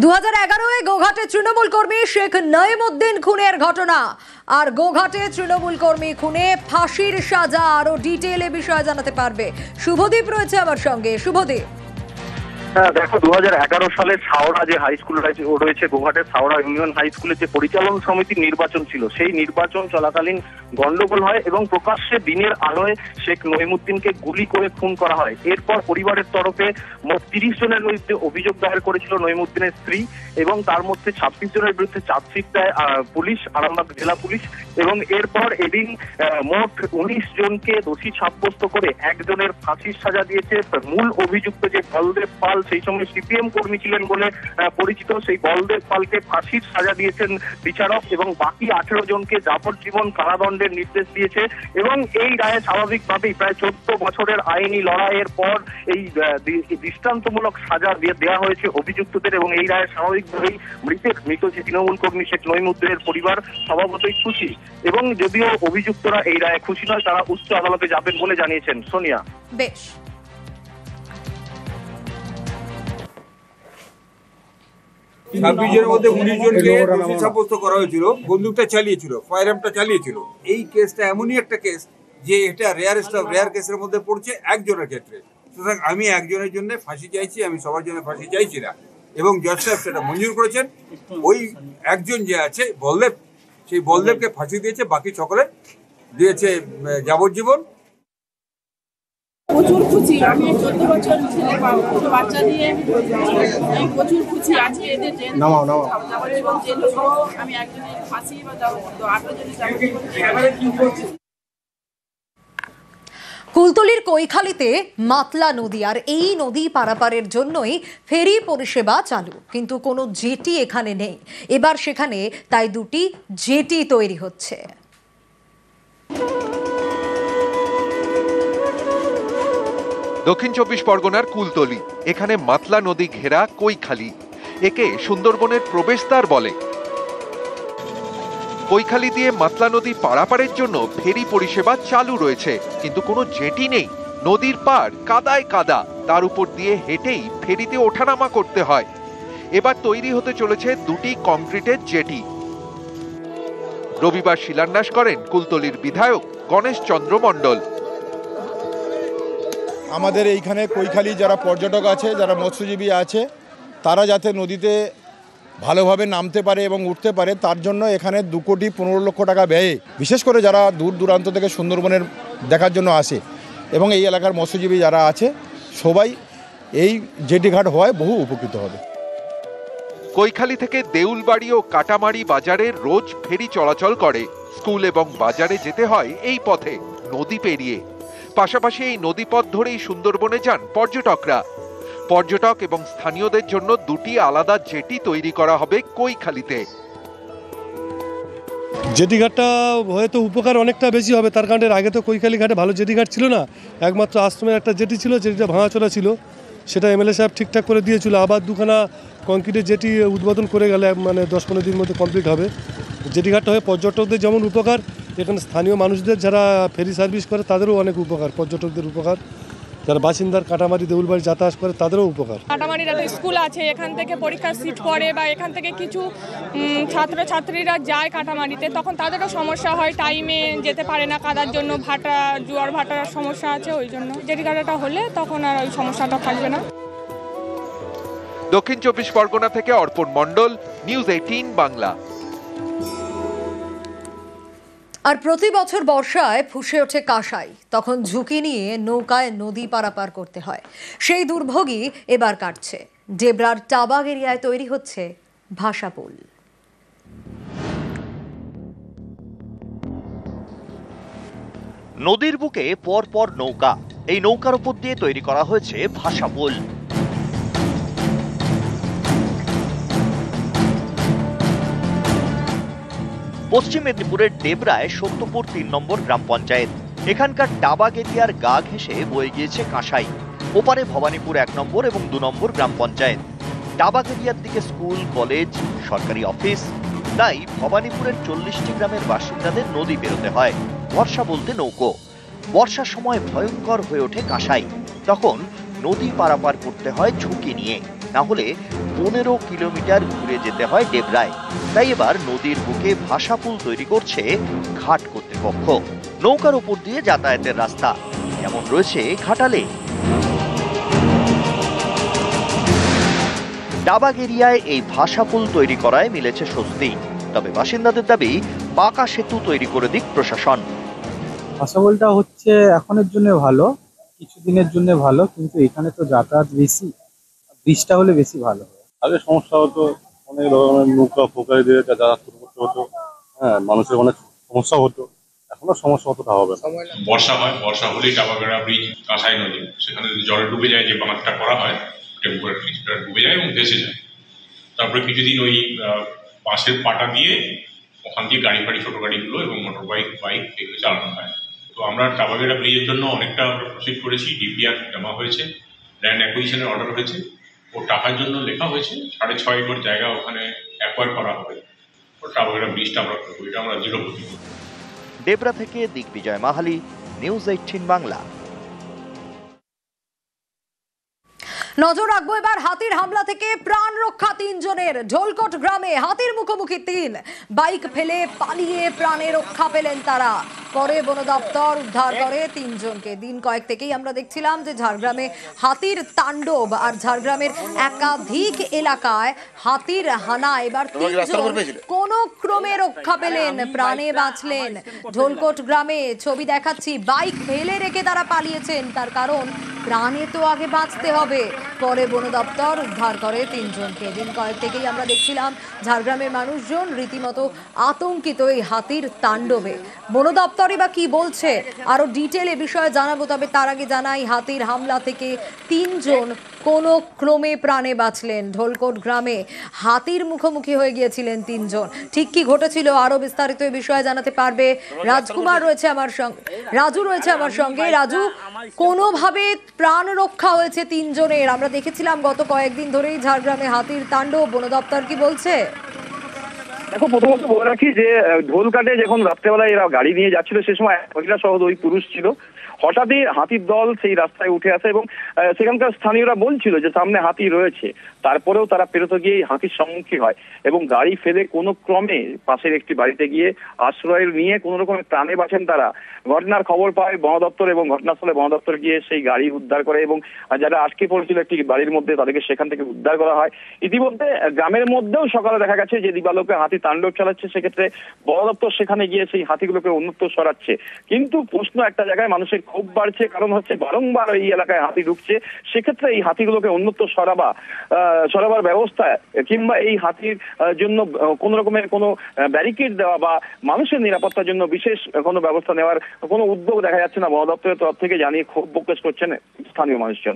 2011-এ গোঘাটে তৃণমূল কর্মী শেখ নঈমুদ্দিন খুনের ঘটনা আর গোঘাটে তৃণমূল কর্মী খুনে ফাঁসির সাজা। আরো ডিটেইলে বিষয় জানাতে পারবে শুভদীপ রয়েছে আমার সঙ্গে। শুভদীপ, দেখো 2011 সালে সাওড়া যে হাই স্কুল রয়েছে গোঘাটের সাওড়া ইউনিয়ন হাই স্কুলে যে পরিচালন সমিতির নির্বাচন ছিল, সেই নির্বাচন চলাকালীন গন্ডগোল হয় এবং প্রকাশ্যে দিনের আলোয় শেখ নঈমুদ্দিনকে গুলি করে খুন করা হয়। এরপর পরিবারের তরফে মোট 30 জনের বিরুদ্ধে অভিযোগ দায়ের করেছিল নঈমুদ্দিনের স্ত্রী এবং তার মধ্যে 26 জনের বিরুদ্ধে চার্জশিট দেয় পুলিশ, আরামবাগ জেলা পুলিশ। এবং এরপর এদিন মোট 19 জনকে দোষী সাব্যস্ত করে একজনের ফাঁসির সাজা দিয়েছে। মূল অভিযুক্ত যে বলদেব পাল, সেই সময় সিপিএম কর্মী ছিলেন বলে পরিচিত, সেই বলদেব পালকে ফাঁসির সাজা দিয়েছেন বিচারক এবং বাকি 18 জনকে যাবজ্জীবন কারাদণ্ডের নির্দেশ দিয়েছে। এবং এই রায়ে স্বাভাবিকভাবেই প্রায় 14 বছরের আইনি লড়াইয়ের পর এই দৃষ্টান্তমূলক সাজা দেওয়া হয়েছে অভিযুক্তদের। এবং এই রায়ে স্বাভাবিকভাবেই মৃত যে তৃণমূল কর্মী শেখ নঈমুদ্দিনের পরিবার স্বভাবতই খুশি। এবং যদিও অভিযুক্তরা এই রায়ে খুশি নয়, তারা উচ্চ আদালতে যাবেন বলে জানিয়েছেন। সোনিয়া, বেশ। 26 মধ্যে 19 জনকে দোষী সাব্যস্ত করা হয়েছিল, বন্দুকটা চালিয়েছিল, ফায়ারআর্মটা চালিয়েছিল। এই কেসটা এমনই একটা কেস যে এটা রেয়ার কেসের মধ্যে পড়ছে একজনের ক্ষেত্রে। সুতরাং আমি একজনের জন্য ফাঁসি চাইছি, আমি সবার জন্য ফাঁসি চাইছি না। এবং জজ সাহেব সেটা মঞ্জুর করেছেন। ওই একজন যে আছে বলদেব, সেই বলদেবকে ফাঁসি দিয়েছে, বাকি সকলে দিয়েছে যাবজ্জীবন। প্রচুর খুশি আমি, 14 বছর ছেলে বাচ্চা নিয়ে আমি প্রচুর খুশি আজকে এদের জেল যাবজ্জীবন জেল হলো। আমি একজনের ফাঁসি বা 18 জনের যাবজ্জীবন। কুলতলির কৈখালিতে মাতলা নদী, আর এই নদী পারাপারের জন্যই ফেরি পরিষেবা চালু, কিন্তু কোনো জেটি এখানে নেই। এবার সেখানে তাই দুটি জেটি তৈরি হচ্ছে। দক্ষিণ 24 পরগনার কুলতলি, এখানে মাতলা নদী ঘেরা কৈখালি, একে সুন্দরবনের প্রবেশদ্বার বলে। কৈখালি দিয়ে মাতলা নদী পারাপারের জন্য ফেরি পরিষেবা চালু রয়েছে, কিন্তু কোনো জেটি নেই। নদীর পার কাদায় কাদা, তার উপর দিয়ে হেঁটেই ফেরিতে ওঠানামা করতে হয়। এবার তৈরি হতে চলেছে দুটি কংক্রিটের জেটি। রবিবার শিলান্যাস করেন কুলতলির বিধায়ক গণেশ চন্দ্র মণ্ডল। আমাদের এইখানে কৈখালি যারা পর্যটক আছে, যারা মৎস্যজীবী আছে, তারা যাতে নদীতে ভালোভাবে নামতে পারে এবং উঠতে পারে, তার জন্য এখানে 2,15,00,000 টাকা ব্যয়ে, বিশেষ করে যারা দূর দূরান্ত থেকে সুন্দরবনের দেখার জন্য আসে এবং এই এলাকার মৎস্যজীবী যারা আছে, সবাই এই জেটি ঘাট হওয়ায় বহু উপকৃত হবে। কৈখালি থেকে দেউলবাড়ি ও কাটামারি বাজারে রোজ ফেরি চলাচল করে। স্কুল এবং বাজারে যেতে হয় এই পথে, নদী পেরিয়ে। পাশাপাশি এই নদীপথ ধরেই সুন্দরবনে যান পর্যটকরা। পর্যটক এবং স্থানীয়দের জন্য দুটি আলাদা জেটি তৈরি করা হবে কৈখালিতে। জেটি ঘাটটা হয়তো উপকার অনেকটা বেশি হবে, তার কারণে আগে তো কৈখালি ঘাটে ভালো জেটি ঘাট ছিল না। একমাত্র আশ্রমের একটা জেটি ছিল, যেটা ভাঙাচোরা ছিল, সেটা এমএলএ সাহেব ঠিকঠাক করে দিয়েছিল। আবার দুখানা কংক্রিটের জেটি উদ্বোধন করে গেলে মানে 10-15 দিনের মধ্যে কমপ্লিট হবে। জেটি ঘাটটা হয়ে পর্যটকদের যেমন উপকার, এখানে স্থানীয় মানুষদের যারা ফেরি সার্ভিস করে তাদেরও অনেক উপকার, পর্যটকদের উপকার, যারা বাসিন্দার কাটামারি দেউলবাড়ি যাতায়াত করে তাদেরও উপকার। কাটামারির একটা স্কুল আছে, এখান থেকে পরীক্ষার সিট পড়ে বা এখান থেকে কিছু ছাত্রছাত্রীরা যায় কাটামারিতে, তখন তাদেরও সমস্যা হয়, টাইমে যেতে পারে না কাদার জন্য, ভাটা জোয়ার ভাটার সমস্যা আছে। ওই জন্য জেটি ঘাটটা হলে তখন আর ওই সমস্যাটা থাকবে না। দক্ষিণ 24 পরগনা থেকে অর্পণ মণ্ডল, নিউজ 18 বাংলা। আর প্রতি বছর বর্ষায় ফুঁসে ওঠে কাঁসাই, তখন ঝুঁকি নিয়ে নৌকায় নদী পারাপার করতে হয়। সেই দুর্ভোগই এবার কাটছে। ডেবরার টাবাগ এরিয়ায় তৈরি হচ্ছে ভাষাপুল। নদীর বুকে পরপর নৌকা, এই নৌকার উপর দিয়ে তৈরি করা হয়েছে ভাষাপুল। পশ্চিম মেদিনীপুরের ডেবরায় সত্যপুর 3 নম্বর গ্রাম পঞ্চায়েত। এখানকার টাবাগ এরিয়ার গা ঘেঁষে বয়ে গিয়েছে কাঁসাই। ওপারে ভবানীপুর 1 নম্বর এবং 2 নম্বর গ্রাম পঞ্চায়েত। টাবাগ এরিয়ার দিকে স্কুল, কলেজ, সরকারি অফিস। তাই ভবানীপুরের 40টি গ্রামের বাসিন্দাদের নদী পেরোতে হয়, বর্ষা বলতে নৌকো। বর্ষার সময় ভয়ঙ্কর হয়ে ওঠে কাঁসাই, তখন নদী পারাপার করতে হয় ঝুঁকি নিয়ে। না হলে 15 কিলোমিটার ঘুরে যেতে হয় ডেবরায়। তাই এবার নদীর বুকে ভাসাপুল তৈরি করছে ঘাট কর্তৃপক্ষ। নৌকার উপর দিয়ে যাতায়াতের রাস্তা যেমন রয়েছে ঘাটালে। ডাবাগ এরিয়ায় এই ভাসাপুল তৈরি করায় মিলেছে স্বস্তি, তবে বাসিন্দাদের দাবি পাকা সেতু তৈরি করে দিক প্রশাসন। ভাসাপুলটা হচ্ছে এখনের জন্য ভালো, কিছুদিনের জন্য ভালো, কিন্তু এখানে তো যাতায়াত বেশি, ব্রিজটা হলে বেশি ভালো। আগে সমস্যা হতো, অনেক রকমের নৌকা ফোকাই দিয়ে যাতায়াত করতে হতো, হ্যাঁ, মানুষের অনেক সমস্যা হতো। এখনো সমস্যা অতটা হবে না। বর্ষা হয়, বর্ষা হলেই ডাবাগেরা ব্রিজ কাঁসাই নদী, সেখানে যদি জলে ডুবে যায়, যে বাঁধটা করা হয় টেম্পোরারি সেটা ডুবে যায় এবং ভেসে যায়। তারপরে কিছুদিন ওই বাঁশের পাটা দিয়ে ওখান দিয়ে গাড়ি ফাড়ি, ছোট গাড়িগুলো এবং মোটর বাইক এগুলো চালানো হয়। তো আমরা ডাবাগেরা ব্রিজের জন্য অনেকটা আমরা প্রসিড করেছি, ডিপিআর জমা হয়েছে, ল্যান্ড অ্যাকুইজিশনের অর্ডার হয়েছে, ও টাকার জন্য লেখা হয়েছে। 6.5 একর জায়গা ওখানে অ্যাকোয়ার করা হবে। ও ডাবাগেরা ব্রিজটা আমরা করবো, এটা আমরা দৃঢ় প্রতিজ্ঞ। ডেবরা থেকে দিগ্বিজয় মাহালি, নিউজ 18 বাংলা। নজর রাখবো এবার হাতির হামলা থেকে প্রাণ রক্ষা 3 জনের। ঢোলকোট গ্রামে হাতির মুখোমুখি 3, বাইক ফেলে পালিয়ে প্রাণে রক্ষা পেলেন তারা। পরে বন দপ্তর উদ্ধার করে 3 জনকে। দিন কয়েক থেকেই আমরা দেখছিলাম যে ঝাড়গ্রামে হাতির তাণ্ডব, আর ঝাড়গ্রামের একাধিক এলাকায় হাতির হানা। এবার 3 জন কোনো ক্রমে রক্ষা পেলেন, প্রাণে বাঁচলেন। ঢোলকোট গ্রামে ছবি দেখাচ্ছি, বাইক ফেলে রেখে তারা পালিয়েছেন, তার কারণ প্রাণে তো আগে বাঁচতে হবে। পরে বন দপ্তর উদ্ধার করে 3 জনকে। দিন কয়েক থেকেই আমরা দেখছিলাম ঝাড়গ্রামের মানুষজন রীতিমতো আতঙ্কিত এই হাতির তাণ্ডবে। বন দপ্তরই বা কি বলছে আরো ডিটেল এ বিষয়ে জানাবো, তবে তার আগে জানাই হাতির হামলা থেকে 3 জন কোনো ক্রমে প্রাণে বাঁচলেন। ঢোলকোট গ্রামে হাতির মুখোমুখি হয়ে গিয়েছিলেন 3 জন। ঠিক কি ঘটেছিল আরো বিস্তারিত এই বিষয়ে জানাতে পারবে রাজকুমার রয়েছে আমার সঙ্গে, রাজু রয়েছে আমার সঙ্গে। রাজু, কোনোভাবে প্রাণ রক্ষা হয়েছে 3 জনের। আমরা দেখেছিলাম গত কয়েকদিন ধরেই ঝাড়গ্রামে হাতির তাণ্ডব, বন দপ্তর কি বলছে? দেখো, প্রথমত বলে রাখি যে ঢোলকাটে যখন রাত্রেবেলায় এরা গাড়ি নিয়ে যাচ্ছিল, সে সময় মহিলা সহ 2 পুরুষ ছিল। হঠাৎই হাতির দল সেই রাস্তায় উঠে আসে এবং সেখানকার স্থানীয়রা বলছিল যে সামনে হাতি রয়েছে। তারপরেও তারা পেরোতে গিয়ে হাতির সম্মুখীন হয় এবং গাড়ি ফেলে কোনো ক্রমে পাশের একটি বাড়িতে গিয়ে আশ্রয় নিয়ে কোনো রকমের প্রাণে বাঁচেন তারা। ঘটনার খবর পায় বন দপ্তর এবং ঘটনাস্থলে বন দপ্তর গিয়ে সেই গাড়ি উদ্ধার করে এবং যারা আটকে পড়েছিল একটি বাড়ির মধ্যে তাদেরকে সেখান থেকে উদ্ধার করা হয়। ইতিমধ্যে গ্রামের মধ্যেও সকালে দেখা গেছে যে দিবালোকে হাতি তাণ্ডব চালাচ্ছে, সেক্ষেত্রে বন দপ্তর সেখানে গিয়ে সেই হাতিগুলোকে অন্যত্র সরাচ্ছে। কিন্তু প্রশ্ন একটা জায়গায় মানুষের ক্ষোভ বাড়ছে, কারণ হচ্ছে বারংবার এই এলাকায় হাতি ঢুকছে। সেক্ষেত্রে এই হাতিগুলোকে অন্যত্র সরাবার ব্যবস্থা কিংবা এই হাতির জন্য কোন রকমের কোনো ব্যারিকেড দেওয়া বা মানুষের নিরাপত্তার জন্য বিশেষ কোনো ব্যবস্থা নেওয়ার কোনো উদ্যোগ দেখা যাচ্ছে না বন দপ্তরের তরফ থেকে, জানিয়ে ক্ষোভ প্রকাশ করছেন স্থানীয় মানুষজন।